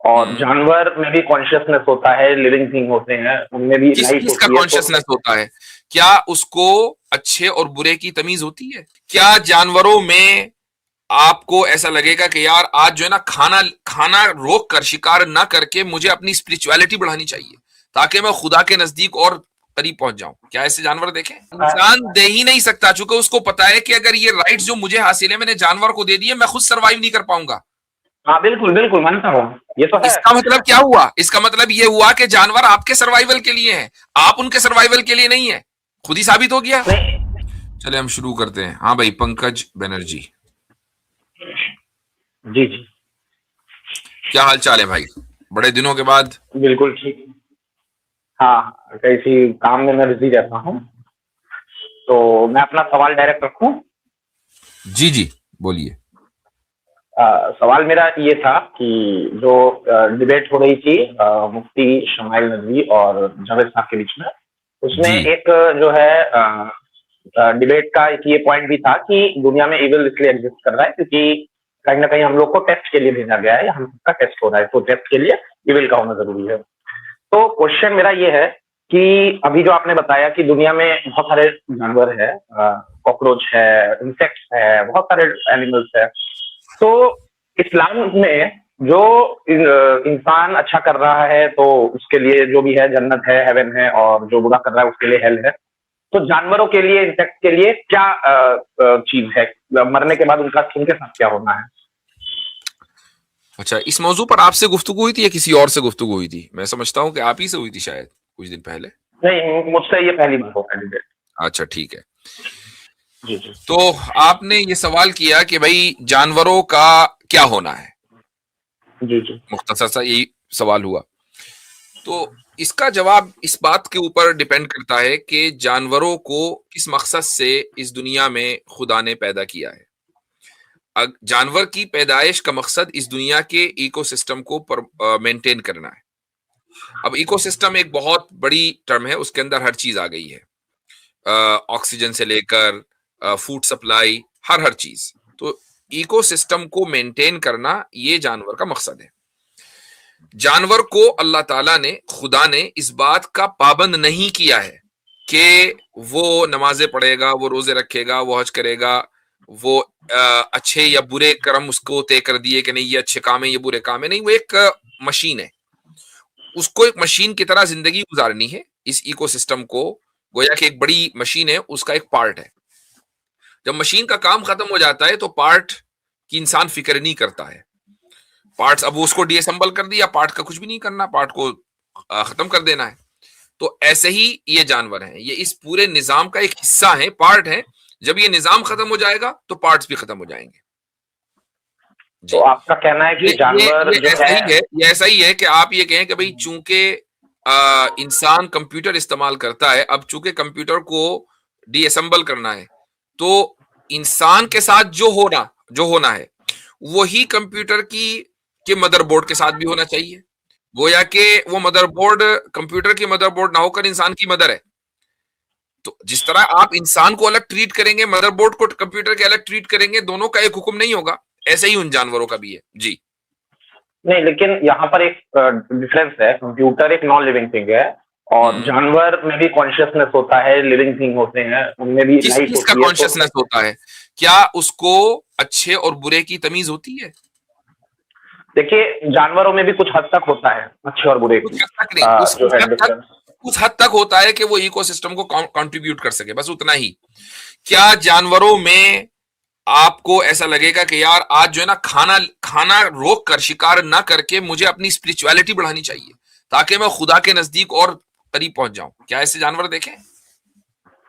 और जानवर में भी कॉन्शियसनेस होता है, लिविंग थिंग होते हैं, उनमें भी किस लाइफ चीज का होती है। कॉन्शियसनेस होता है? क्या उसको अच्छे और बुरे की तमीज होती है? क्या जानवरों में आपको ऐसा लगेगा कि यार आज जो है ना, खाना खाना रोक कर, शिकार ना करके मुझे अपनी स्पिरिचुअलिटी बढ़ानी चाहिए ताकि मैं खुदा के नजदीक और करीब पहुंच जाऊं? क्या ऐसे जानवर देखें? इंसान दे ही नहीं सकता, चूंकि उसको पता है कि अगर ये राइट्स जो मुझे हासिल है मैंने जानवर को दे दिए, मैं खुद सरवाइव नहीं कर पाऊंगा। हाँ बिल्कुल बिल्कुल मानता हूँ, ये तो है। इसका मतलब क्या हुआ? इसका मतलब ये हुआ कि जानवर आपके सर्वाइवल के लिए हैं, आप उनके सर्वाइवल के लिए नहीं है। खुद ही साबित हो गया। नहीं। चले हम शुरू करते हैं। हाँ भाई, पंकज बनर्जी, जी जी। क्या हाल चाल है भाई? बड़े दिनों के बाद। बिल्कुल ठीक। हाँ, कैसी काम में मैं बिजी रहता हूँ, तो मैं अपना सवाल डायरेक्ट रखूं। जी जी, बोलिए। सवाल मेरा ये था कि जो डिबेट हो रही थी मुफ्ती शमाइल नदवी और जावेद साहब के बीच में, उसमें जी एक जो है डिबेट का एक ये पॉइंट भी था कि दुनिया में इविल इसलिए एग्जिस्ट कर रहा है क्योंकि कहीं ना कहीं हम लोग को टेस्ट के लिए भेजा गया है, हम सबका टेस्ट हो रहा है, तो टेस्ट के लिए इविल का होना जरूरी है। तो क्वेश्चन मेरा ये है कि अभी जो आपने बताया कि दुनिया में बहुत सारे जानवर है, कॉकरोच है, इंसेक्ट्स है, बहुत सारे एनिमल्स है, तो इस्लाम में जो इंसान अच्छा कर रहा है तो उसके लिए जो भी है जन्नत है, हेवन है, और जो बुरा कर रहा है उसके लिए हेल है। तो जानवरों के लिए, इंसेक्ट के लिए क्या चीज है, मरने के बाद उनके साथ क्या होना है? अच्छा, इस मौजू पर आपसे गुफ्तगू हुई थी या किसी और से गुफ्तगू हुई थी? मैं समझता हूँ कि आप ही से हुई थी शायद कुछ दिन पहले। नहीं, मुझसे ये पहली बार होगा डिबेट। अच्छा ठीक है। जी जी। तो आपने ये सवाल किया कि भाई जानवरों का क्या होना है, जी जी। मुख्तसर सा यही सवाल हुआ। तो इसका जवाब इस बात के ऊपर डिपेंड करता है कि जानवरों को किस मकसद से इस दुनिया में खुदा ने पैदा किया है। जानवर की पैदाइश का मकसद इस दुनिया के इकोसिस्टम को मेंटेन करना है। अब इकोसिस्टम एक बहुत बड़ी टर्म है, उसके अंदर हर चीज आ गई है, ऑक्सीजन से लेकर फूड सप्लाई, हर चीज। तो इकोसिस्टम को मेंटेन करना ये जानवर का मकसद है। जानवर को अल्लाह ताला ने, खुदा ने इस बात का पाबंद नहीं किया है कि वो नमाजें पढ़ेगा, वो रोजे रखेगा, वो हज करेगा, वो अच्छे या बुरे कर्म उसको तय कर दिए कि नहीं ये अच्छे काम है, ये बुरे काम है। नहीं, वो एक मशीन है, उसको एक मशीन की तरह जिंदगी गुजारनी है। इस इकोसिस्टम को गोया कि एक बड़ी मशीन है, उसका एक पार्ट है। जब मशीन का काम खत्म हो जाता है तो पार्ट की इंसान फिक्र नहीं करता है। पार्ट्स, अब उसको डीअसेंबल कर दिया, पार्ट का कुछ भी नहीं करना, पार्ट को खत्म कर देना है। तो ऐसे ही ये जानवर हैं, ये इस पूरे निजाम का एक हिस्सा है, पार्ट है। जब ये निजाम खत्म हो जाएगा तो पार्ट्स भी खत्म हो जाएंगे। जी, तो आपका कहना है कि जानवर ये जो ऐसा है। ही है, ये ऐसा ही है कि आप ये कहें कि भाई चूंकि इंसान कंप्यूटर इस्तेमाल करता है, अब चूंकि कंप्यूटर को डीअसेंबल करना है, तो इंसान के साथ जो होना है वही कंप्यूटर की के मदरबोर्ड के साथ भी होना चाहिए। गोया कि वो मदरबोर्ड कंप्यूटर की मदरबोर्ड ना होकर इंसान की मदर है। तो जिस तरह आप इंसान को अलग ट्रीट करेंगे, मदरबोर्ड को कंप्यूटर के अलग ट्रीट करेंगे, दोनों का एक हुक्म नहीं होगा। ऐसे ही उन जानवरों का भी है। जी नहीं, लेकिन यहाँ पर एक डिफरेंस है, कंप्यूटर एक नॉन लिविंग थिंग है और जानवर में भी कॉन्शियसनेस होता है, लिविंग थिंग होते हैं, उनमें भी किस लाइफ चीज का होती है। तो कॉन्शियसनेस होता है? क्या उसको अच्छे और बुरे की तमीज होती है? देखिए, जानवरों में भी कुछ हद तक होता है अच्छे और बुरे कुछ की, हद तक नहीं, जो है डिफरेंस। कुछ हद तक होता है कि वो इकोसिस्टम को कंट्रीब्यूट कर सके, बस उतना ही। क्या जानवरों में आपको ऐसा लगेगा कि यार आज जो है ना, खाना रोक कर, शिकार ना करके मुझे अपनी स्पिरिचुअलिटी बढ़ानी चाहिए ताकि मैं खुदा के नजदीक और करीब पहुंच जाऊं? क्या ऐसे जानवर देखें?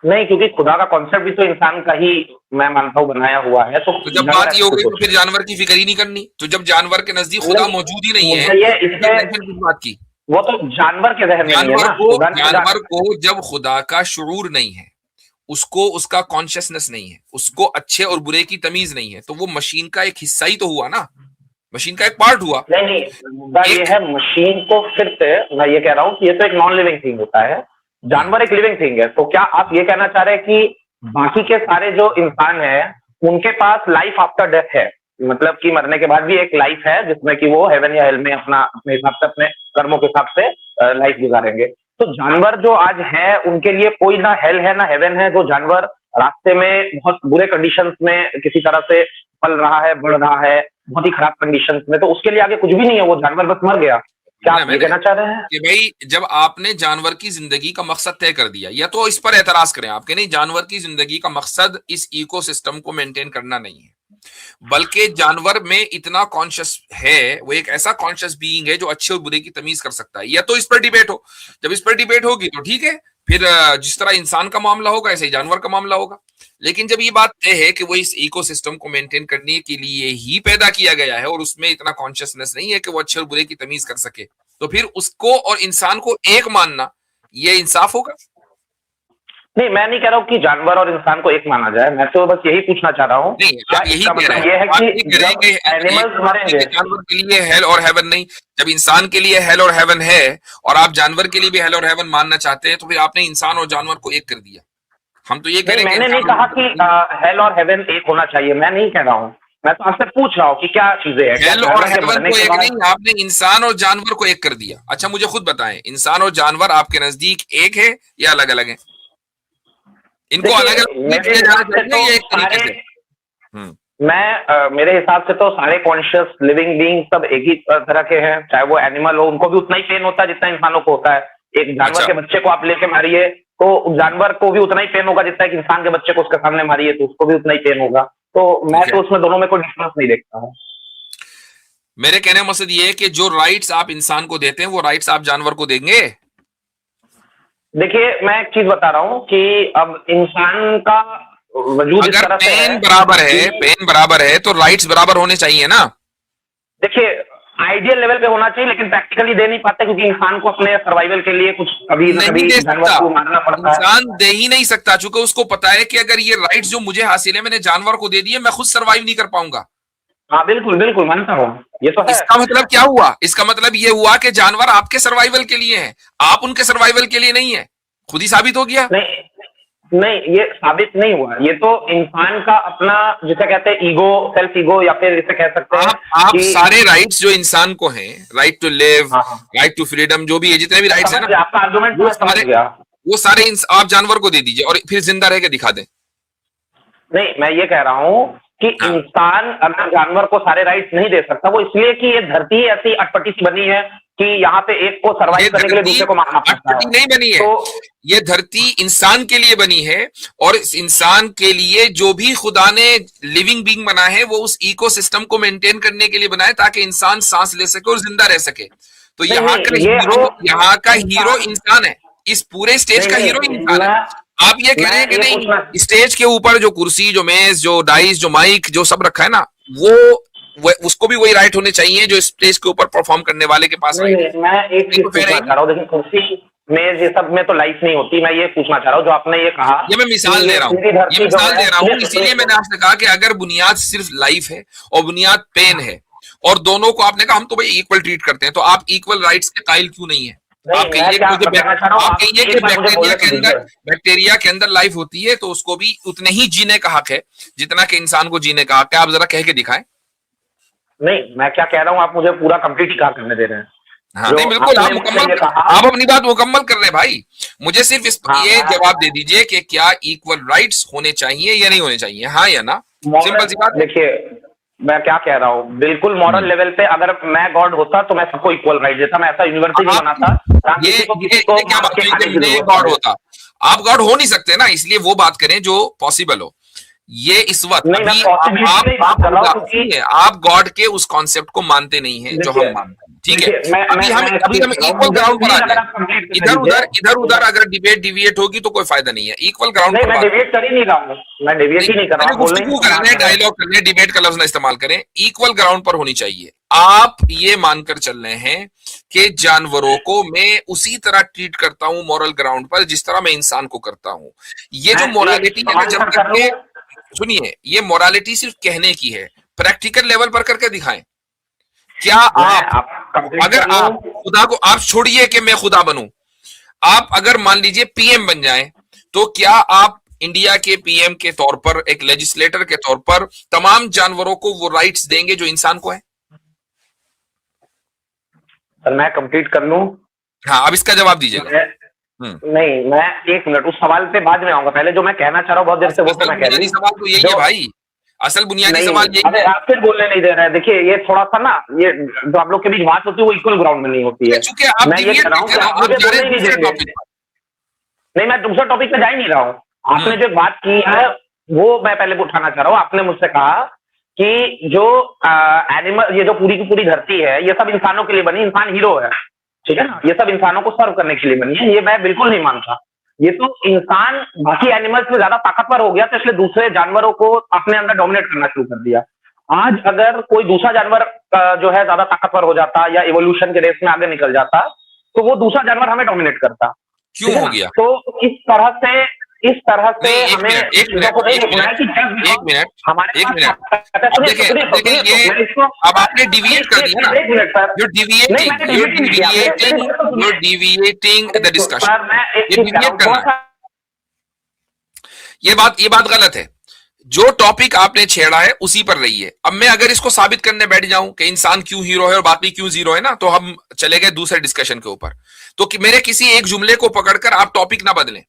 नहीं, क्योंकि खुदा का कॉन्सेप्ट भी तो इंसान का ही, मैं मानता हूँ, बनाया हुआ है। तो तो जब जानवर बात ये ऐसा हो कुछ गई तो सोचते फिर जानवर की फिक्र ही नहीं करनी। तो जब जानवर के नजदीक हैं। खुदा नहीं, मौजूद ही नहीं है मुद्दा ये तो फिर इसमें, टेंशन किस बात की? वो तो जानवर के जहन में नहीं है ना, खुदा ने जानवर को जब खुदा का शुऊर नहीं है, उसको उसका कॉन्शियसनेस नहीं है, उसको अच्छे और बुरे की तमीज नहीं है, तो वो मशीन का एक हिस्सा ही तो हुआ ना, मशीन का एक पार्ट हुआ। नहीं नहीं, मुद्दा ये एक है मशीन को, फिर से मैं ये कह रहा हूँ कि ये तो एक नॉन लिविंग थिंग होता है, जानवर एक लिविंग थिंग है। तो क्या आप ये कहना चाह रहे हैं कि बाकी के सारे जो इंसान है उनके पास लाइफ आफ्टर डेथ है? मतलब कि मरने के बाद भी एक लाइफ है जिसमें कि वो हेवन या हेल में अपना अपने हिसाब से अपने कर्मों के हिसाब से लाइफ गुजारेंगे। तो जानवर जो आज है उनके लिए कोई ना हेल है ना हेवन है। जो जानवर रास्ते में बहुत बुरे कंडीशंस में किसी तरह से पल रहा है, बढ़ रहा है, बहुत ही खराब कंडीशंस में, तो उसके लिए आगे कुछ भी नहीं है, वो जानवर बस मर गया। क्या आप ये कहना चाह रहे हैं कि भाई जब आपने जानवर की जिंदगी का मकसद तय कर दिया, या तो इस पर एतराज करें आपके, नहीं, जानवर की जिंदगी का मकसद इस इकोसिस्टम को मेंटेन करना नहीं है, बल्कि जानवर में इतना कॉन्शियस है, वो एक ऐसा कॉन्शियस बीइंग है जो अच्छे और बुरे की तमीज कर सकता है। या तो इस पर डिबेट हो, जब इस पर डिबेट होगी तो ठीक है, फिर जिस तरह इंसान का मामला होगा ऐसे ही जानवर का मामला होगा। लेकिन जब ये बात तय है कि वो इस इकोसिस्टम को मेंटेन करने के लिए ही पैदा किया गया है और उसमें इतना कॉन्शियसनेस नहीं है कि वो अच्छे और बुरे की तमीज कर सके, तो फिर उसको और इंसान को एक मानना ये इंसाफ होगा? नहीं, मैं नहीं कह रहा हूँ कि जानवर और इंसान को एक माना जाए, मैं तो बस यही पूछना चाह रहा हूँ। नहीं, आप यही कह रहे हैं, ये है आप कि यही कह रहे हैं कि एनिमल्स मरेंगे, जानवर के लिए हेल और हेवन नहीं, जब इंसान के लिए हेल और हेवन है और आप जानवर के लिए भी हेल और हेवन मानना चाहते हैं, तो फिर आपने इंसान और जानवर को एक कर दिया। हम तो ये कह रहे हैं, मैंने नहीं कहा कि हेल और हेवन एक होना चाहिए, मैं नहीं कह रहा हूँ, मैं तो आपसे पूछ रहा हूँ कि क्या चीजें हैं। हेल और हेवन को एक नहीं, आपने इंसान और जानवर को एक कर दिया। अच्छा मुझे खुद बताएं, इंसान और जानवर आपके नजदीक एक है या अलग अलग है? इनको अलग अलग मेरे हिसाब से तो एक तरीके से मेरे हिसाब से तो सारे कॉन्शियस लिविंग बीइंग सब एक ही तरह के हैं, चाहे वो एनिमल हो, उनको भी उतना ही पेन होता है जितना इंसानों को होता है। एक जानवर के बच्चे को आप लेके मारिए तो जानवर को भी उतना ही पेन होगा जितना एक इंसान के बच्चे को उसके सामने मारिए तो उसको भी उतना ही पेन होगा। तो मैं तो उसमें दोनों में कोई डिफरेंस नहीं देखता हूँ। मेरे कहने का मकसद ये है कि जो राइट्स आप इंसान को देते हैं वो राइट्स आप जानवर को देंगे? देखिए मैं एक चीज बता रहा हूँ कि अब इंसान का वजूद इस तरह से है, पेन बराबर है तो राइट्स बराबर होने चाहिए ना। देखिए आइडियल लेवल पे होना चाहिए, लेकिन प्रैक्टिकली दे नहीं पाते क्योंकि इंसान को अपने सर्वाइवल के लिए कुछ कभी न कभी जानवर को मारना पड़ता है। इंसान दे ही नहीं सकता, चूंकि उसको पता है कि अगर ये राइट्स जो मुझे हासिल है मैंने जानवर को दे दिए, मैं खुद सर्वाइव नहीं कर पाऊंगा। हाँ बिल्कुल बिल्कुल मानता हूँ, ये तो है। इसका मतलब क्या हुआ? इसका मतलब ये हुआ कि जानवर आपके सर्वाइवल के लिए हैं, आप उनके सर्वाइवल के लिए नहीं है। खुद ही साबित हो गया। नहीं ये साबित नहीं हुआ, ये तो इंसान का अपना जिसे कहते हैं ईगो, सेल्फ ईगो, या फिर इसे कह सकते हैं आप सारे राइट्स जो इंसान को हैं, right to live, right to freedom, जो भी है, जितने भी राइट्स हैं ना, आपका आर्गुमेंट वो सारे आप जानवर को दे दीजिए और फिर जिंदा रह के दिखा दें। नहीं मैं ये कह रहा हूँ कि इंसान अगर जानवर को सारे राइट्स नहीं दे सकता, वो इसलिए कि ये धरती ऐसी अटपटी सी बनी है कि यहाँ पे एक को सर्वाइव करने के लिए दूसरे को मारना पड़ता है। नहीं बनी है, तो ये धरती इंसान के लिए बनी है और इस इंसान के लिए जो भी खुदा ने लिविंग बीइंग बना है वो उस इकोसिस्टम को मेंटेन करने के लिए बना है ताकि इंसान सांस ले सके और जिंदा रह सके। तो यहाँ का हीरो इंसान है, इस पूरे स्टेज का हीरो इंसान है। आप ये कह रहे हैं कि नहीं, स्टेज के ऊपर जो कुर्सी, जो मेज, जो डाइस, जो माइक, जो सब रखा है ना, वो उसको भी वही राइट होने चाहिए जो स्टेज के ऊपर परफॉर्म करने वाले के पास मैं एक चीज पूछना चाह रहा हूँ, देखिए कुर्सी मेज ये सब में तो लाइफ नहीं होती। मैं ये पूछना चाह रहा हूँ जो आपने ये कहा, ये मैं मिसाल दे रहा हूँ, इसीलिए मैंने आपसे कहा कि अगर बुनियाद सिर्फ लाइफ है और बुनियाद पेन है और दोनों को आपने कहा हम तो भाई इक्वल ट्रीट करते हैं, तो आप इक्वल राइट्स के कायल क्यों नहीं है? आप कहिए कि बैक्टीरिया के अंदर लाइफ होती है तो उसको भी उतने ही जीने का हक है जितना कि इंसान को जीने का हक है। आप जरा कह के दिखाएं। नहीं मैं क्या कह रहा हूँ, आप मुझे पूरा कंप्लीट कहा करने दे रहे हैं। हाँ नहीं बिल्कुल, आप अपनी बात मुकम्मल कर रहे हैं भाई। मुझे सिर्फ ये जवाब दे दीजिए कि क्या इक्वल राइट्स होने चाहिए या नहीं होने चाहिए, हाँ या ना? सिंपल सी बात। देखिए मैं क्या कह रहा हूँ, बिल्कुल मॉरल लेवल पे अगर मैं गॉड होता तो मैं सबको इक्वल राइट देता, मैं ऐसा यूनिवर्सिटी नहीं बनाता। ये क्या बात है, गॉड होता? आप गॉड हो नहीं सकते ना, इसलिए वो बात करें जो पॉसिबल हो। ये इस वक्त आप गॉड के उस कॉन्सेप्ट को मानते नहीं है जो हम मानते हैं, ठीक है? अभी हम इक्वल ग्राउंड पर आ जाए। इधर उधर अगर डिबेट डिविएट होगी तो कोई फायदा नहीं है। इक्वल ग्राउंड पर डिबेट कर ही नहीं रहा हूँ, मैं डिबेट ही नहीं कर रहा हूँ। गुफ्तगू करने, डायलॉग करने, डिबेट का लफ्ज ना इस्तेमाल करें। इक्वल ग्राउंड पर होनी चाहिए। आप ये मानकर चल रहे हैं कि जानवरों को मैं उसी तरह ट्रीट करता हूं मॉरल ग्राउंड पर जिस तरह मैं इंसान को करता हूं। ये जो मोरालिटी है ना, जब तक सुनिए, ये मोरालिटी सिर्फ कहने की है, प्रैक्टिकल लेवल पर करके दिखाएं। क्या अगर आप खुदा को, आप छोड़िए कि मैं खुदा बनूं, आप अगर मान लीजिए पीएम बन जाएं, तो क्या आप इंडिया के पीएम के तौर पर, एक लेजिस्लेटर के तौर पर तमाम जानवरों को वो राइट्स देंगे जो इंसान को है? सर मैं कंप्लीट कर लूं? हाँ, अब इसका जवाब दीजिएगा। नहीं, मैं 1 मिनट, उस सवाल पे बाद में आऊंगा, पहले जो मैं कहना चाह रहा हूँ बहुत देर से वो तो मैं कह रही सवाल तो यही है भाई, असल बुनियादी सवाल यही है। आप फिर बोलने नहीं दे रहे हैं। देखिए ये थोड़ा सा ना, ये जो आप लोग के बीच बात होती है वो इक्वल ग्राउंड में नहीं होती है। चूंकि आप मैं ये कह रहा हूँ कि आप मुझे बोलने ही नहीं देंगे। नहीं, मैं दूसरा टॉपिक पे जा ही नहीं रहा हूँ। आपने जो बात की है वो मैं पहले उठाना चाह रहा हूँ। आपने मुझसे कहा कि जो एनिमल, ये जो पूरी की पूरी धरती है ये सब इंसानों के लिए बनी, इंसान हीरो है, ठीक है ना, ये सब इंसानों को सर्व करने के लिए बनी है। ये मैं बिल्कुल नहीं मानता। ये तो इंसान बाकी एनिमल्स में ज्यादा ताकतवर हो गया तो इसलिए दूसरे जानवरों को अपने अंदर डोमिनेट करना शुरू कर दिया। आज अगर कोई दूसरा जानवर जो है ज्यादा ताकतवर हो जाता या इवोल्यूशन के रेस में आगे निकल जाता तो वो दूसरा जानवर हमें डोमिनेट करता। क्यों हो गया? तो इस तरह से हमें एक मिनट देखिए, ये अब आपने डिविएट कर दिया ना, you're deviating the discussion, ये डिविएट करना, ये बात गलत है। जो टॉपिक आपने छेड़ा है उसी पर रही है। अब मैं अगर इसको साबित करने बैठ जाऊं कि इंसान क्यों हीरो है और बाकी क्यों जीरो है ना, तो हम चले गए दूसरे डिस्कशन के ऊपर। तो कि मेरे किसी एक जुमले को पकड़कर आप टॉपिक ना बदलें।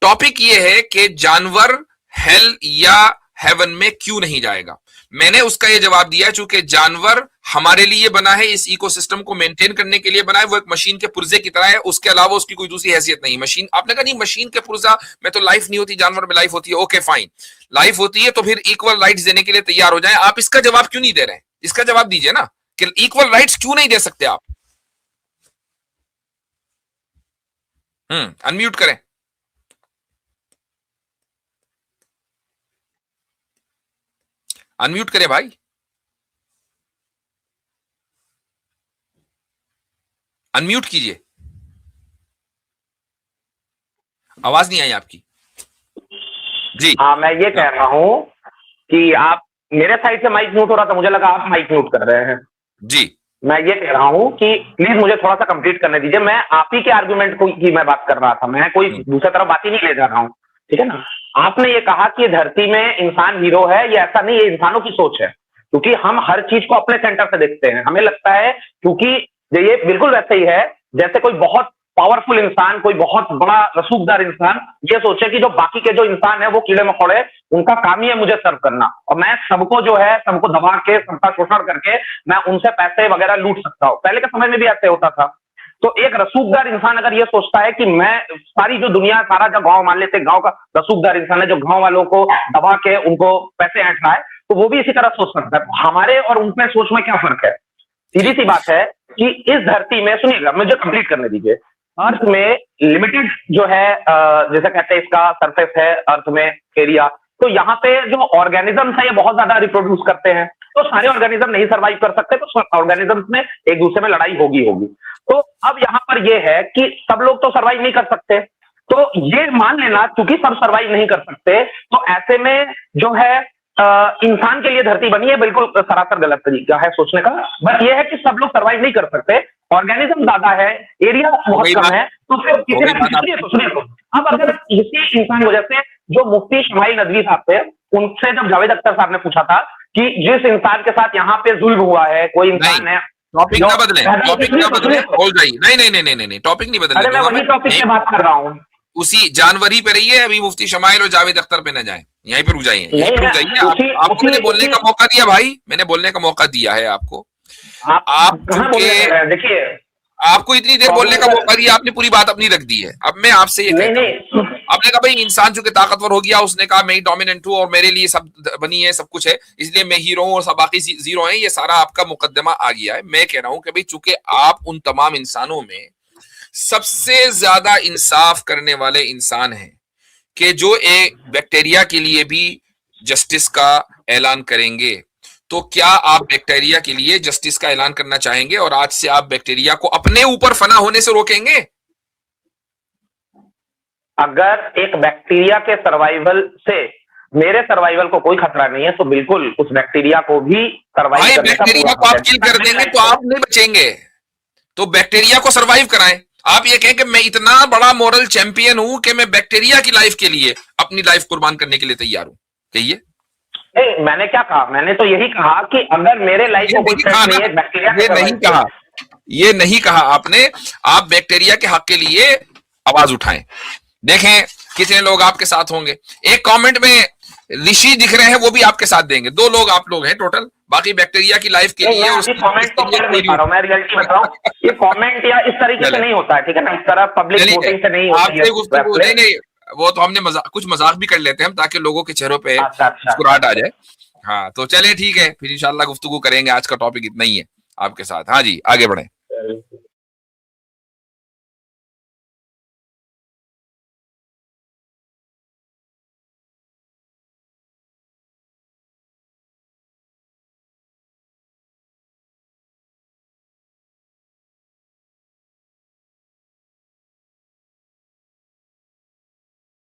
टॉपिक ये है कि जानवर हेल या हेवन में क्यों नहीं जाएगा। मैंने उसका ये जवाब दिया, चूंकि जानवर हमारे लिए बना है, इस इकोसिस्टम को मेंटेन करने के लिए बना है, वो एक मशीन के पुर्जे की तरह है, उसके अलावा उसकी कोई दूसरी हैसियत नहीं। मशीन, आपने कहा नहीं मशीन के पुर्जा में तो लाइफ नहीं होती, जानवर में लाइफ होती है। ओके फाइन, लाइफ होती है तो फिर इक्वल राइट्स देने के लिए तैयार हो जाए। आप इसका जवाब क्यों नहीं दे रहे हैं? इसका जवाब दीजिए ना कि इक्वल राइट्स क्यों नहीं दे सकते आप। अनम्यूट करें। अनम्यूट करें भाई, अनम्यूट कीजिए, आवाज नहीं आई आपकी जी। हाँ, मैं ये कह रहा हूं कि आप मेरे साइड से माइक म्यूट हो रहा था, मुझे लगा आप माइक म्यूट कर रहे हैं जी। मैं ये कह रहा हूं कि प्लीज मुझे थोड़ा सा कंप्लीट करने दीजिए। मैं आप ही के आर्गुमेंट की मैं बात कर रहा था, मैं कोई दूसरी तरफ बात ही नहीं ले जा रहा हूं, ठीक है ना। आपने ये कहा कि धरती में इंसान हीरो है, ये ऐसा नहीं, ये इंसानों की सोच है, क्योंकि हम हर चीज को अपने सेंटर से देखते हैं। हमें लगता है क्योंकि ये बिल्कुल वैसे ही है जैसे कोई बहुत पावरफुल इंसान, कोई बहुत बड़ा रसूखदार इंसान ये सोचे कि जो बाकी के जो इंसान है वो कीड़े मकोड़े, उनका काम ही है मुझे सर्व करना, और मैं सबको जो है सबको दबा के सबका शोषण करके मैं उनसे पैसे वगैरह लूट सकता हूँ। पहले के समय में भी ऐसे होता था। तो एक रसूखदार इंसान अगर ये सोचता है कि मैं सारी जो दुनिया, सारा जो गांव, मान लेते गांव का रसूखदार इंसान है जो गांव वालों को दबा के उनको पैसे ऐंठ रहा है, तो वो भी इसी तरह सोच सकता है। हमारे और उनमें सोच में क्या फर्क है? सीधी सी बात है कि इस धरती में, सुनिएगा मुझे कंप्लीट करने दीजिए, अर्थ में लिमिटेड जो है जैसे कहते हैं इसका सरफेस है अर्थ में एरिया, तो यहाँ पे जो ऑर्गेनिजम्स है ये बहुत ज्यादा रिप्रोड्यूस करते हैं, तो सारे ऑर्गेनिज्म नहीं सर्वाइव कर सकते, तो ऑर्गेनिजम्स में एक दूसरे में लड़ाई होगी। तो अब यहाँ पर ये है कि सब लोग तो सर्वाइव नहीं कर सकते, तो ये मान लेना क्योंकि सब सर्वाइव नहीं कर सकते, तो ऐसे में जो है इंसान के लिए धरती बनी है, बिल्कुल सरासर गलत तरीका है सोचने का। बस ये है कि सब लोग सर्वाइव नहीं कर सकते, ऑर्गेनिज्म ज्यादा है, एरिया बहुत कम है, तो फिर किसी ना सुनिए तो अब अगर इसी इंसान वजह से जो मुफ्ती शमाइल नदवी साहब थे, उनसे जब जावेद अख्तर साहब ने पूछा था कि जिस इंसान के साथ यहाँ पे जुल्म हुआ है, कोई इंसान है, टॉपिक ना बदलें, टॉपिक ना बदलें, हो जाइए। नहीं, टॉपिक नहीं बदलें। मैं वही टॉपिक पे बात कर रहा हूँ, उसी जानवर ही पे रहिए। अभी मुफ्ती शमाइल और जावेद अख्तर पे न जाएं, यहीं पे रुक जाइए, यहीं पे रुक जाइए। आपको मैंने बोलने का मौका दिया भाई, मैंने बोलने का मौका दिया है आपको। आप देखिए, आपको इतनी देर बोलने का मौका दिया, आपने पूरी बात अपनी रख दी है। अब मैं आपसे ये कहता हूं, आपने कहा भाई इंसान चूंकि ताकतवर हो गया, उसने कहा मैं ही डोमिनेंट हूं और मेरे लिए सब बनी है, सब कुछ है, इसलिए मैं हीरो हूं और सब बाकी जीरो हैं। ये सारा आपका मुकदमा आ गया है। मैं कह रहा हूं कि भाई चूंकि आप उन तमाम इंसानों में सबसे ज्यादा इंसाफ करने वाले इंसान हैं कि जो एक बैक्टीरिया के लिए भी जस्टिस का ऐलान करेंगे, तो क्या आप बैक्टीरिया के लिए जस्टिस का ऐलान करना चाहेंगे और आज से आप बैक्टीरिया को अपने ऊपर फना होने से रोकेंगे? अगर एक बैक्टीरिया के सर्वाइवल से मेरे सर्वाइवल को कोई खतरा नहीं है, तो बिल्कुल उस बैक्टीरिया को भी सर्वाइव करने का बैक्टीरिया को आप किल कर देंगे तो आप नहीं बचेंगे, तो बैक्टीरिया को सर्वाइव कराएं। आप ये कहें कि मैं इतना बड़ा मॉरल चैंपियन हूं कि मैं बैक्टीरिया की लाइफ के लिए अपनी लाइफ कुर्बान करने के लिए तैयार हूं, कहिए। नहीं, मैंने क्या कहा, मैंने तो यही कहा कि अगर मेरे लाइफ ये में कोई नहीं थ्रेट कहा नहीं ना, है, बैक्टीरिया ये नहीं कहा, ये नहीं कहा आपने। आप बैक्टीरिया के हक के लिए आवाज उठाएं। देखें कितने लोग आपके साथ होंगे। एक कमेंट में ऋषि दिख रहे हैं, वो भी आपके साथ देंगे। 2 लोग आप लोग हैं टोटल, बाकी बैक्टीरिया की लाइफ के लिए मैं अभी कमेंट तो पढ़ नहीं पा रहा हूँ, मैं रियलिटी बता रहा हूँ। ये कमेंट या इस तरीके से नहीं होता है, ठीक है ना, इस तरह पब्लिक वोटिंग से नहीं होती है आपसे गुफ्तगू नहीं नहीं, वो तो हमने कुछ मजाक भी कर लेते हैं हम, ताकि लोगों के चेहरों पे मुस्कुराहट आ जाए। हाँ तो चले ठीक है, फिर इंशाल्लाह गुफ्तगू करेंगे। आज का टॉपिक इतना ही है आपके साथ। हाँ जी, आगे बढ़े।